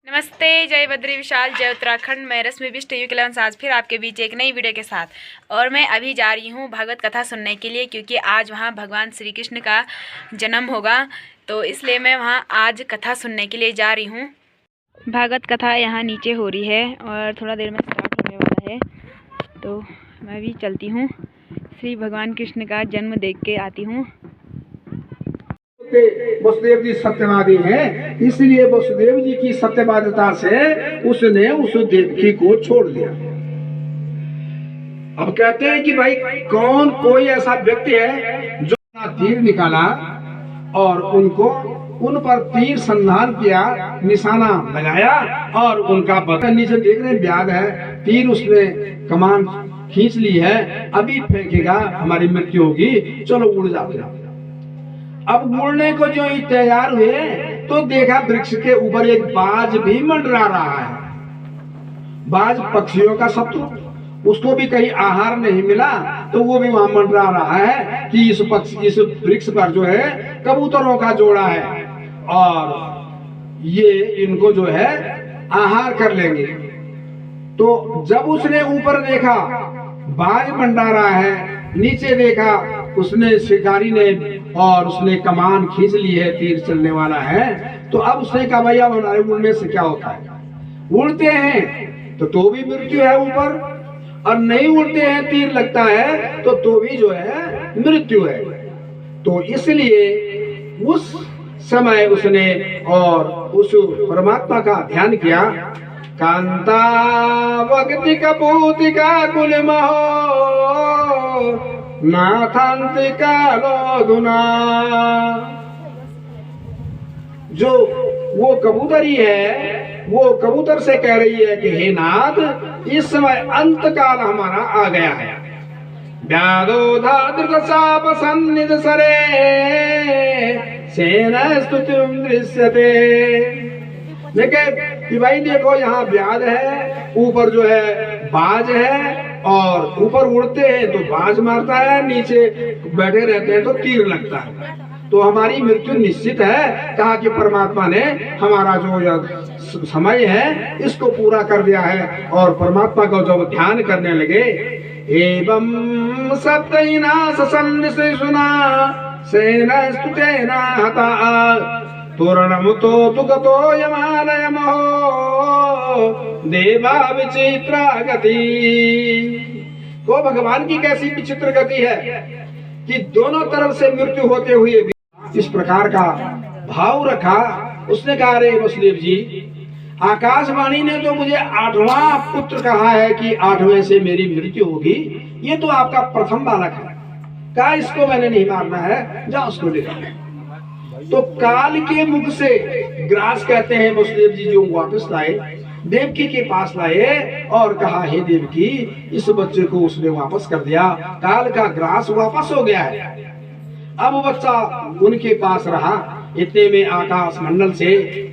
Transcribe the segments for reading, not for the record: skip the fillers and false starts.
नमस्ते, जय बद्री विशाल, जय उत्तराखंड। मैं रश्मि बिष्ट यूकेलेंस आज फिर आपके बीच एक नई वीडियो के साथ। और मैं अभी जा रही हूँ भागवत कथा सुनने के लिए, क्योंकि आज वहाँ भगवान श्री कृष्ण का जन्म होगा, तो इसलिए मैं वहाँ आज कथा सुनने के लिए जा रही हूँ। भागवत कथा यहाँ नीचे हो रही है और थोड़ा देर में स्टार्ट होने वाला है, तो मैं भी चलती हूँ। श्री भगवान कृष्ण का जन्म देख के आती हूँ। वसुदेव जी सत्यवादी हैं, इसलिए वसुदेव जी की सत्यवादिता से उसने उस देवकी को छोड़ दिया। अब कहते हैं कि भाई कौन कोई ऐसा व्यक्ति है जो तीर निकाला और उन पर तीर संधान किया, निशाना लगाया और उनका बदन नीचे देख रहे व्याध है, तीर उसने कमान खींच ली है, अभी फेंकेगा हमारी मृत्यु होगी, चलो उड़ जाते हैं। अब उड़ने को जो तैयार हुए तो देखा वृक्ष के ऊपर एक बाज भी मंडरा रहा है। बाज पक्षियों का शत्रु, उसको भी कहीं आहार नहीं मिला तो वो भी वहां मंडरा रहा है कि इस वृक्ष पर जो है कबूतरों का जोड़ा है और ये इनको जो है आहार कर लेंगे। तो जब उसने ऊपर देखा बाज मंडरा रहा है, नीचे देखा उसने शिकारी ने और उसने कमान खींच ली है, तीर चलने वाला है, तो अब उसने कहा भैया हमारे उड़ने से क्या होता है, उड़ते हैं तो भी मृत्यु है ऊपर, और नहीं उड़ते हैं तीर लगता है तो भी जो है मृत्यु है। तो इसलिए उस समय उसने और उस परमात्मा का ध्यान किया। कांता भक्ति कपूति का कुल महो नाथांतिका लोधुना। जो वो कबूतरी है वो कबूतर से कह रही है कि हे नाथ, इस समय अंत काल हमारा आ गया है। व्याधोधादृतसाप सन्निध सरे सेना स्तुतिम दृश्यते। लेकिन कि भाई देखो यहाँ व्याध है, ऊपर जो है बाज है, और ऊपर उड़ते हैं तो बाज मारता है, नीचे बैठे रहते हैं तो तीर लगता है, तो हमारी मृत्यु निश्चित है। कहा कि परमात्मा ने हमारा जो समय है इसको पूरा कर दिया है। और परमात्मा को जब ध्यान करने लगे, एवं सत्यनाश सन्निधि सुना सेना स्तुतेना हता तोरणमुतो तुगतो यमालय महो देवा विचित्रा गति। को भगवान की कैसी विचित्र गति है कि दोनों तरफ से मृत्यु होते हुए भी इस प्रकार का भाव रखा। उसने कहा, अरे वसुदेव जी, आकाशवाणी ने तो मुझे 8वां पुत्र कहा है कि 8वें से मेरी मृत्यु होगी, ये तो आपका प्रथम बालक है, कहा इसको मैंने नहीं मारना है, जाओ उसको ले जाओ। तो काल के मुख से ग्रास कहते हैं वसुदेव जी जो वापस लाए, देवकी के पास लाए और कहा, हे देवकी, इस बच्चे को उसने वापस कर दिया, काल का ग्रास वापस हो गया है। अब बच्चा उनके पास रहा। इतने में आकाश मंडल से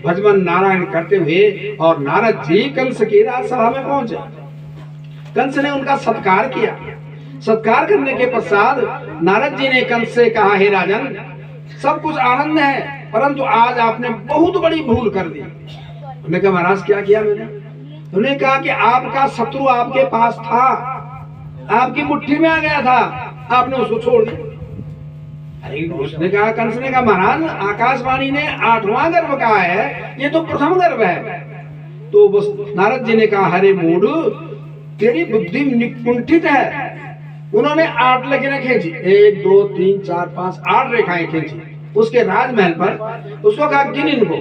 भजन नारायण करते हुए और नारद जी कंस की राजसभा में पहुंचे। कंस ने उनका सत्कार किया। सत्कार करने के पश्चात नारद जी ने कंस से कहा, हे राजन, सब कुछ आनंद है, परंतु आज आपने बहुत बड़ी भूल कर दी। उन्होंने कहा, महाराज क्या किया मैंने? उन्होंने कहा कि आपका शत्रु आपके पास था, आपकी मुट्ठी में आ गया था, आपने उसको छोड़ दिया। अरे उसने कहा, कंस ने कहा, महाराज आकाशवाणी ने 8वां गर्भ कहा है, ये तो प्रथम गर्भ है। तो बस नारद जी ने कहा, हरे मूढ़, तेरी बुद्धि निकुंठित है। उन्होंने 8 लकीरें खींची, 1 2 3 4 5 8 रेखाएं खींची उसके राजमहल पर। उसको कहा, गिन इनको,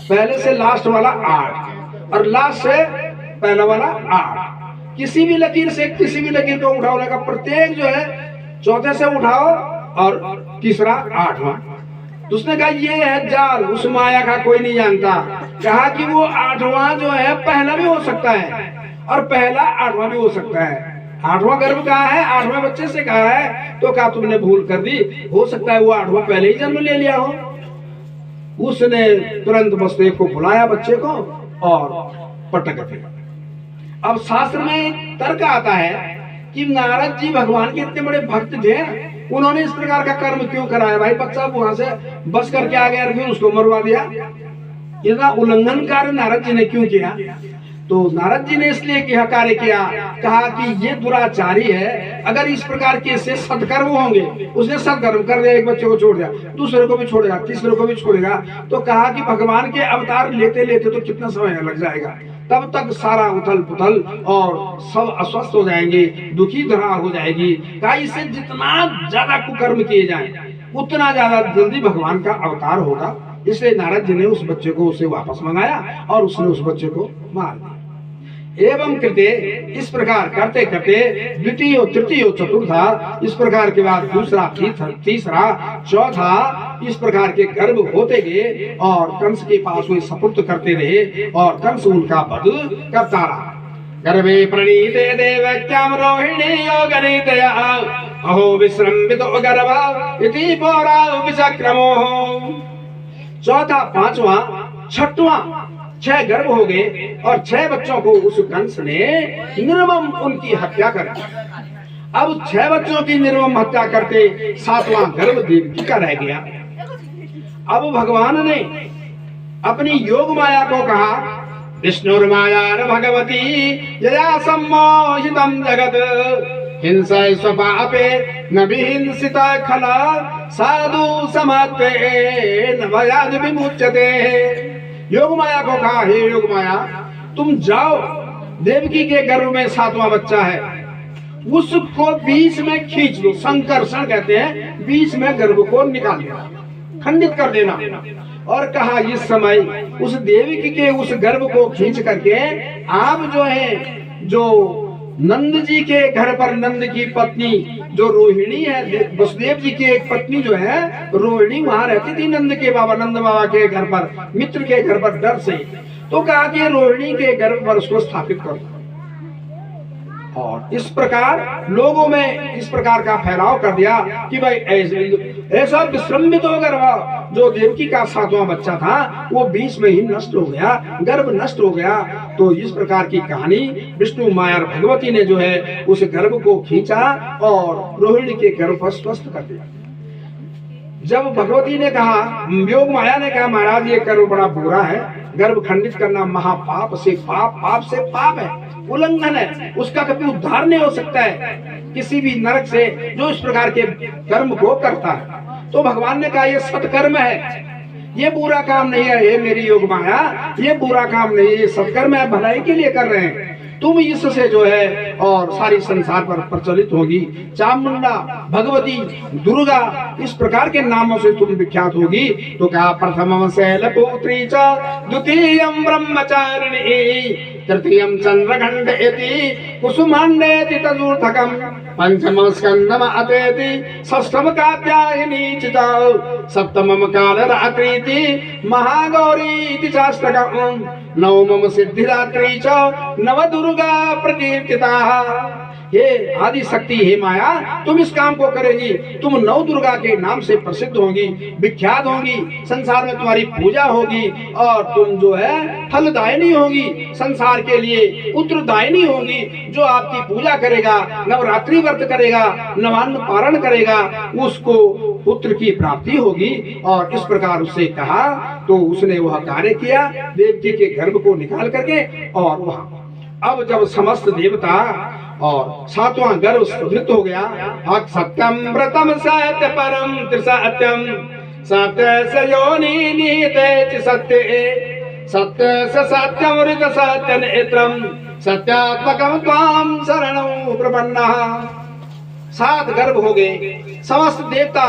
पहले से लास्ट वाला 8 और लास्ट से पहला वाला 8। किसी भी लकीर से किसी भी लकीर को उठाओ, का प्रत्येक जो है चौथे से उठाओ और तीसरा 8वां। तो उसने कहा, ये है जाल, उस माया का कोई नहीं जानता। कहा कि वो 8वां जो है पहला भी हो सकता है और पहला 8वां भी हो सकता है। 8वां गर्भ कहा है, 8वें बच्चे से कहा है, तो कहा तुमने भूल कर दी, हो सकता है वो 8वां पहले ही जन्म ले लिया हो। उसने तुरंत वसुदेव को बुलाया, बच्चे को, और पटक दिया। अब शास्त्र में तर्क आता है कि नारद जी भगवान के इतने बड़े भक्त थे, उन्होंने इस प्रकार का कर्म क्यों कराया? भाई बच्चा वहां से बस करके आ गया, फिर उसको मरवा दिया। इसका उल्लंघन कार्य नारद जी ने क्यों किया? तो नारद जी ने इसलिए यह कार्य किया, कहा कि ये दुराचारी है, अगर इस प्रकार के से सत्कर्म होंगे, उसने सत्कर्म कर दिया, एक बच्चे को छोड़ दिया, दूसरे को भी छोड़ेगा, तीसरे को भी छोड़ेगा, तो कहा कि भगवान के अवतार लेते लेते तो कितना समय लग जाएगा, तब तक सारा उथल पुथल और सब अस्वस्थ हो जाएंगे, दुखी धरा हो जाएगी। कहा इससे जितना ज्यादा कुकर्म किए जाए उतना ज्यादा जल्दी भगवान का अवतार होगा। इसलिए नारद जी ने उस बच्चे को उसे वापस मंगाया और उसने उस बच्चे को मार दिया। एवं कृते, इस प्रकार करते करते द्वितीय तृतीय चतुर्था, इस प्रकार के बाद दूसरा तीसरा चौथा, इस प्रकार के गर्भ होते गए और कंस के पास वे सपुर्द करते रहे और कंस उनका वध करता रहा। गर्भे प्रणीते देवक्याम रोहिणी योगनीतया अहो विश्रम्भितो गर्भ इति पौरा विचक्रमो। चौथा, पांचवा, छठवां 6 गर्भ हो गए और 6 बच्चों को उस कंस ने निर्मम उनकी हत्या कर दी। अब 6 बच्चों की निर्मम हत्या करके 7वां गर्भ देवकी का रह गया। अब भगवान ने अपनी योग माया को कहा, विष्णुर्माया भगवती यया सम्मोहितम जगत हिंसा स्वपापे न विहिंसिता खला साधु समत्वे न भयाद विमुच्यते। योग माया को कहा, हे योग माया, तुम जाओ, देवकी के गर्भ में 7वां बच्चा है, उसको बीच में खींच लो, संकर्षण कहते हैं, बीच में गर्भ को निकाल देना, खंडित कर देना। और कहा इस समय उस देवकी के उस गर्भ को खींच करके आप जो है, जो नंद जी के घर पर नंद की पत्नी जो रोहिणी है, वसुदेव जी की एक पत्नी जो है रोहिणी, वहां रहती थी नंद बाबा के घर पर, मित्र के घर पर डर से, तो कहा कि रोहिणी के गर्भ पर उसको स्थापित कर दो। और इस प्रकार लोगों में इस प्रकार का फैलाव कर दिया कि भाई ऐसा विश्रम्भित हो गर्भ, जो देवकी का 7वां बच्चा था वो बीच में ही नष्ट हो गया, गर्भ नष्ट हो गया। तो इस प्रकार की कहानी विष्णु माया भगवती ने जो है उस गर्भ को खींचा और रोहिणी के गर्भ पर स्वस्थ कर दिया। जब भगवती ने कहा, योग माया ने कहा, महाराज ये कर्म बड़ा बुरा है, गर्भ खंडित करना महापाप से पाप से पाप है, उल्लंघन है, उसका कभी उद्धार नहीं हो सकता है किसी भी नरक से जो इस प्रकार के कर्म को करता है। तो भगवान ने कहा ये सत्कर्म है, ये बुरा काम नहीं है, ये मेरी योग माया, ये बुरा काम नहीं है, ये सत्कर्म है, भलाई के लिए कर रहे हैं। तुम इससे जो है और सारी संसार पर प्रचलित होगी, चामुंडा, भगवती, दुर्गा, इस प्रकार के नामों से तुम विख्यात होगी। तो क्या प्रथमम शैलपुत्री च द्वितीयम ब्रह्मचारिणी तृतीयम चंद्रखंड इति कुसुमांडेति तदूर्थकम पंचमम स्कंदम अतेति षष्ठम कात्यायनी चिता सप्तमम कालरात्रीति महागौरी इति शास्त्रकम नवमम सिद्धिदात्री च नव दुर्गा प्रकीर्तिता। हे आदि शक्ति, हे माया, तुम इस काम को करेगी, तुम 9 दुर्गा के नाम से प्रसिद्ध होंगी, विख्यात होंगी, संसार में तुम्हारी पूजा होगी और तुम जो है फलदायिनी होगी, संसार के लिए उत्तरदायिनी होगी। जो आपकी पूजा करेगा, नवरात्रि व्रत करेगा, नवान्न पारण करेगा, उसको पुत्र की प्राप्ति होगी। और इस प्रकार उससे कहा तो उसने वह कार्य किया, देवकी के गर्भ को निकाल करके। और वह अब जब समस्त देवता और 7वां गर्भ स्फुरित हो गया, सत्यम व्रतम सत्य परम त्रिसत्यम सत्य से योनि नीते सत्य सत्य से सत्यम ऋत सत्य नेत्रम सत्यात्मकम त्वाम शरणं प्रपन्नः। 7 गर्भ हो गए, समस्त देवता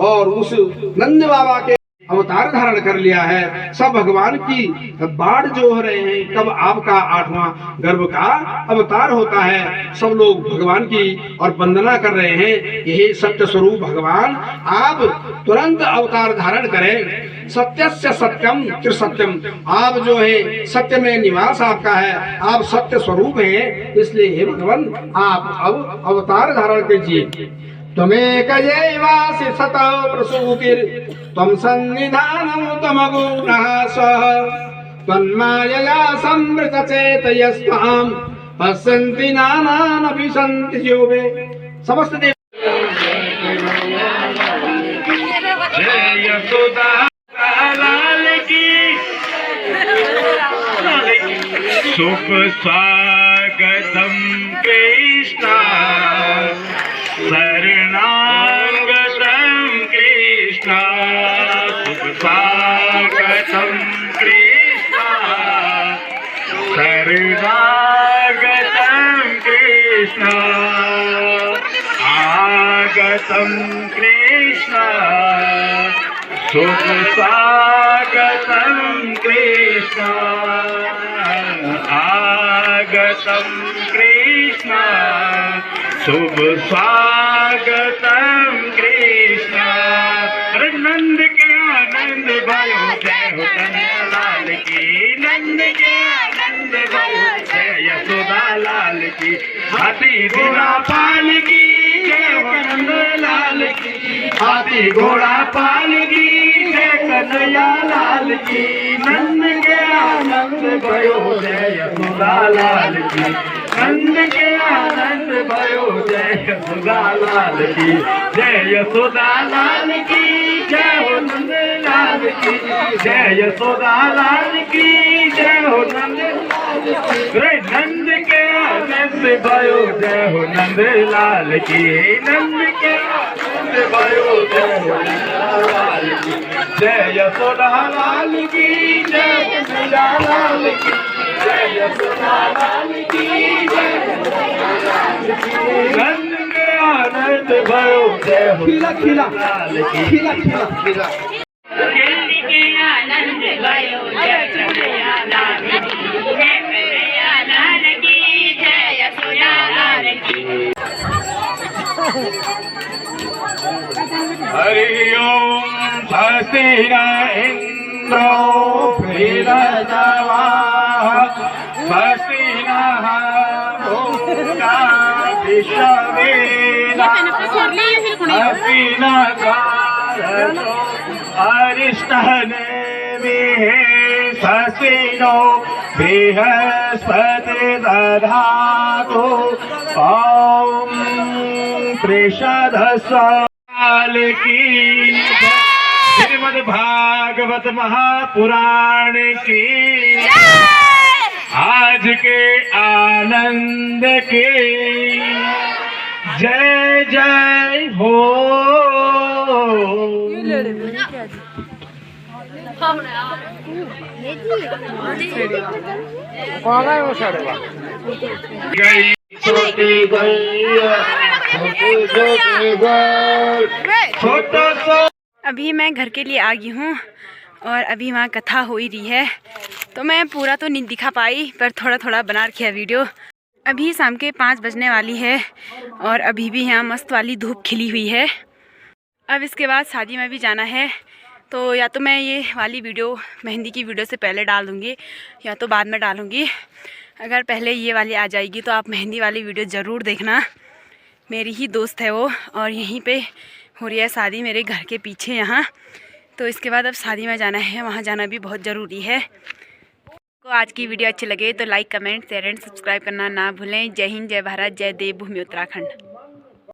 और उस नंद बाबा के अवतार धारण कर लिया है। सब भगवान की बाढ़ जो हो रहे हैं, कब आपका 8वां गर्भ का अवतार होता है। सब लोग भगवान की और वंदना कर रहे हैं कि हे सत्य स्वरूप भगवान, आप तुरंत अवतार धारण करें। सत्यस्य सत्यम त्रिसत्यम, आप जो है सत्य में निवास आपका है, आप सत्य स्वरूप हैं, इसलिए हे भगवान आप अब अवतार धारण कीजिए। त्वमेकयैवासि सतः प्रसूतिर् त्वं सन्निधानं त्वमगुणः स्वः त्वन्मायया संवृतचेतयस्त्वां पश्यन्ति नानानपि सन्ति जीवे। समस्त देव जय यशोदा लाल की शुभ स्वागतम कृष्णा शरणागतम कृष्णा शुभ स्वागतम कृष्णा शरणागतम कृष्णा आगतम कृष्णा शुभ स्वागतम कृष्णा आगतम कृष्णा शुभ स्वागतम कृष्णा। अरे नंद के आनंद भयो जय हो कन्हैया लाल की, नंद के आनंद भयो जय यशोदा लाल की, हाथी घोड़ा पाल की जय हो कन्हैया लाल की, हाथी घोड़ा पाल की जय कन्हैया लाल की, नंद के आनंद भयो जय यशोदा लाल की, नंद के आनंद भयो जय यशोदा लाल की, जय यशोदा लाल की जय हो नंद लाल की, जय यशोदा लाल की जय हो नंद नंद के आनंद भयो जय हो नंद लाल की, नंद के आनंद भयो जय हो नंद लाल की, जय यशोदा लाल की जय कन्हैया लाल की, जय यशोदा लाल की जय नंद के आनंद भयो जय हो खिला खिला लाल की, खिला खिला खिला नंद के आनंद भयो जय कन्हैया लाल की, जय कन्हैया लाल की, जय यशोदा लाल की। हरि ओम स्वस्ति न इंद्रो बृहस्पतिः स्वस्ति नः पूषा विश्ववेदाः स्वस्ति नः गार्हस्थो अरिष्टनेमिः स्वस्ति नो बृहस्पतिर्दधातु ॐ वृषधस्वाल की श्रीमद् भागवत महापुराण की आज के आनंद के जय जय हो। गई छोटी गैया छोटा सा। अभी मैं घर के लिए आ गई हूँ और अभी वहाँ कथा हो ही रही है, तो मैं पूरा तो नहीं दिखा पाई पर थोड़ा थोड़ा बना रखा वीडियो। अभी शाम के 5 बजने वाली है और अभी भी यहाँ मस्त वाली धूप खिली हुई है। अब इसके बाद शादी में भी जाना है, तो या तो मैं ये वाली वीडियो मेहंदी की वीडियो से पहले डाल दूँगी या तो बाद में डालूँगी। अगर पहले ये वाली आ जाएगी तो आप मेहंदी वाली वीडियो ज़रूर देखना। मेरी ही दोस्त है वो और यहीं पे हो रही है शादी मेरे घर के पीछे यहाँ। तो इसके बाद अब शादी में जाना है, वहाँ जाना भी बहुत ज़रूरी है। तो आज की वीडियो अच्छी लगे तो like comment share and subscribe करना ना भूलें। जय हिंद, जय भारत, जय देवभूमि उत्तराखंड।